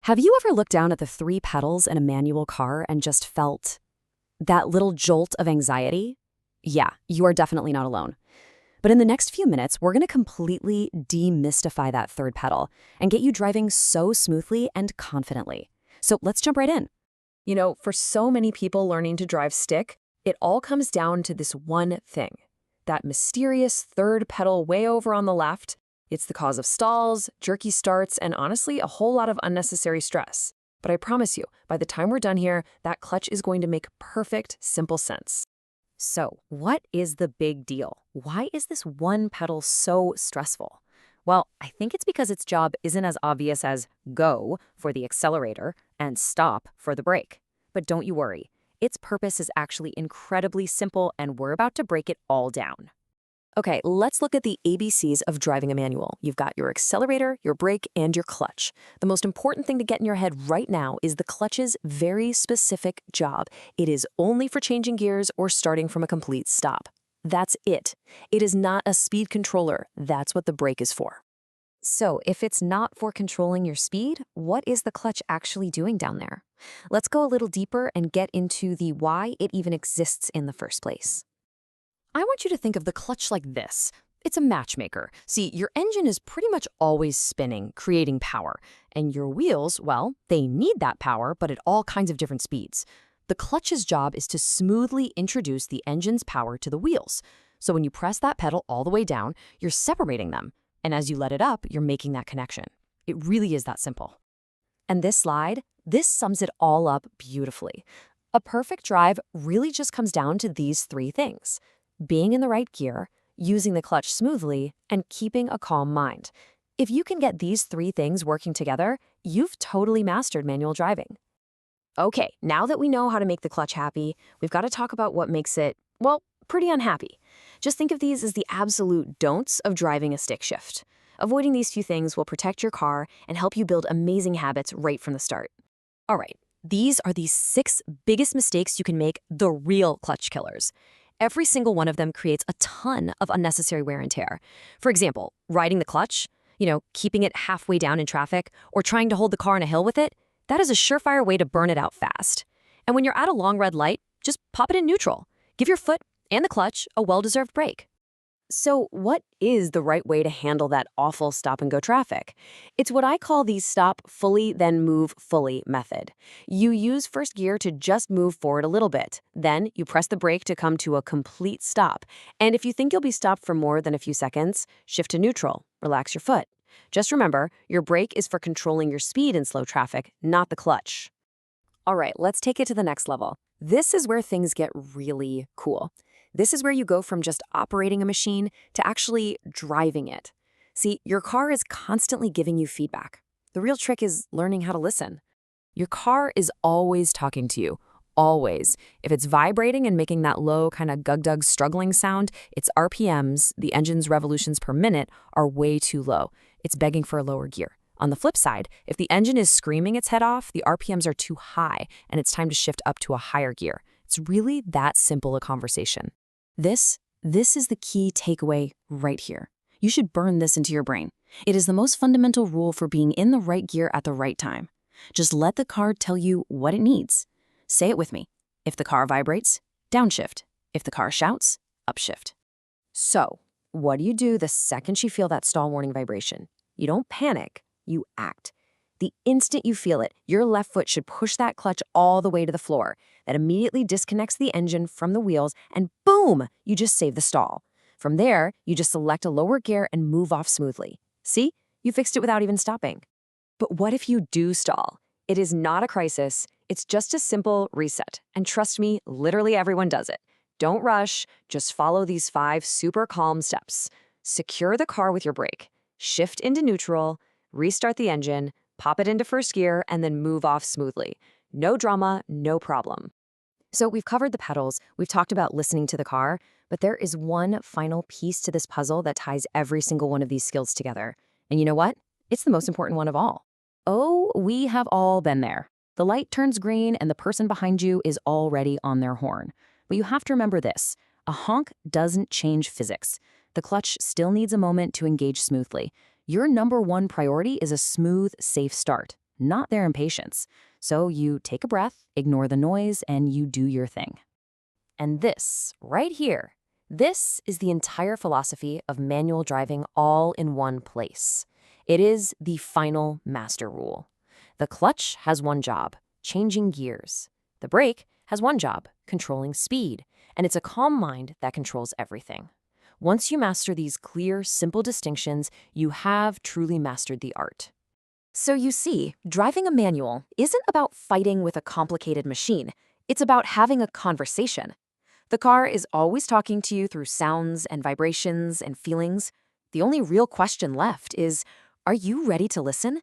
Have you ever looked down at the three pedals in a manual car and just felt that little jolt of anxiety? Yeah, you are definitely not alone. But in the next few minutes, we're going to completely demystify that third pedal and get you driving so smoothly and confidently. So let's jump right in. For so many people learning to drive stick, it all comes down to this one thing. That mysterious third pedal way over on the left. It's the cause of stalls, jerky starts, and honestly, a whole lot of unnecessary stress. But I promise you, by the time we're done here, that clutch is going to make perfect, simple sense. So, what is the big deal? Why is this one pedal so stressful? Well, I think it's because its job isn't as obvious as go for the accelerator and stop for the brake. But don't you worry, its purpose is actually incredibly simple, and we're about to break it all down. Okay, let's look at the ABCs of driving a manual. You've got your accelerator, your brake, and your clutch. The most important thing to get in your head right now is the clutch's very specific job. It is only for changing gears or starting from a complete stop. That's it. It is not a speed controller. That's what the brake is for. So, if it's not for controlling your speed, what is the clutch actually doing down there? Let's go a little deeper and get into the why it even exists in the first place. I want you to think of the clutch like this. It's a matchmaker. See, your engine is pretty much always spinning, creating power. And your wheels, well, they need that power, but at all kinds of different speeds. The clutch's job is to smoothly introduce the engine's power to the wheels. So when you press that pedal all the way down, you're separating them. And as you let it up, you're making that connection. It really is that simple. And this slide, this sums it all up beautifully. A perfect drive really just comes down to these three things: being in the right gear, using the clutch smoothly, and keeping a calm mind. If you can get these three things working together, you've totally mastered manual driving. Okay, now that we know how to make the clutch happy, we've got to talk about what makes it, well, pretty unhappy. Just think of these as the absolute don'ts of driving a stick shift. Avoiding these few things will protect your car and help you build amazing habits right from the start. All right, these are the 6 biggest mistakes you can make, the real clutch killers. Every single one of them creates a ton of unnecessary wear and tear. For example, riding the clutch, keeping it halfway down in traffic, or trying to hold the car on a hill with it, that is a surefire way to burn it out fast. And when you're at a long red light, just pop it in neutral. Give your foot and the clutch a well-deserved break. So what is the right way to handle that awful stop-and-go traffic? It's what I call the stop fully, then move fully method. You use first gear to just move forward a little bit. Then you press the brake to come to a complete stop. And if you think you'll be stopped for more than a few seconds, shift to neutral. Relax your foot. Just remember, your brake is for controlling your speed in slow traffic, not the clutch. All right, let's take it to the next level. This is where things get really cool. This is where you go from just operating a machine to actually driving it. See, your car is constantly giving you feedback. The real trick is learning how to listen. Your car is always talking to you, always. If it's vibrating and making that low kind of gug-dug struggling sound, its RPMs, the engine's revolutions per minute, are way too low. It's begging for a lower gear. On the flip side, if the engine is screaming its head off, the RPMs are too high, and it's time to shift up to a higher gear. It's really that simple a conversation. This is the key takeaway right here. You should burn this into your brain. It is the most fundamental rule for being in the right gear at the right time. Just let the car tell you what it needs. Say it with me. If the car vibrates, downshift. If the car shouts, upshift. So, what do you do the second you feel that stall warning vibration? You don't panic, you act. The instant you feel it, your left foot should push that clutch all the way to the floor. That immediately disconnects the engine from the wheels, and boom, you just save the stall. From there, you just select a lower gear and move off smoothly. See? You fixed it without even stopping. But what if you do stall? It is not a crisis. It's just a simple reset. And trust me, literally everyone does it. Don't rush. Just follow these 5 super calm steps. Secure the car with your brake. Shift into neutral. Restart the engine. Pop it into first gear, and then move off smoothly. No drama, no problem. So we've covered the pedals, we've talked about listening to the car, but there is one final piece to this puzzle that ties every single one of these skills together. And you know what? It's the most important one of all. Oh, we have all been there. The light turns green and the person behind you is already on their horn. But you have to remember this. A honk doesn't change physics. The clutch still needs a moment to engage smoothly. Your number one priority is a smooth, safe start, not their impatience. So you take a breath, ignore the noise, and you do your thing. And this, right here, this is the entire philosophy of manual driving all in one place. It is the final master rule. The clutch has one job, changing gears. The brake has one job, controlling speed. And it's a calm mind that controls everything. Once you master these clear, simple distinctions, you have truly mastered the art. So you see, driving a manual isn't about fighting with a complicated machine. It's about having a conversation. The car is always talking to you through sounds and vibrations and feelings. The only real question left is, are you ready to listen?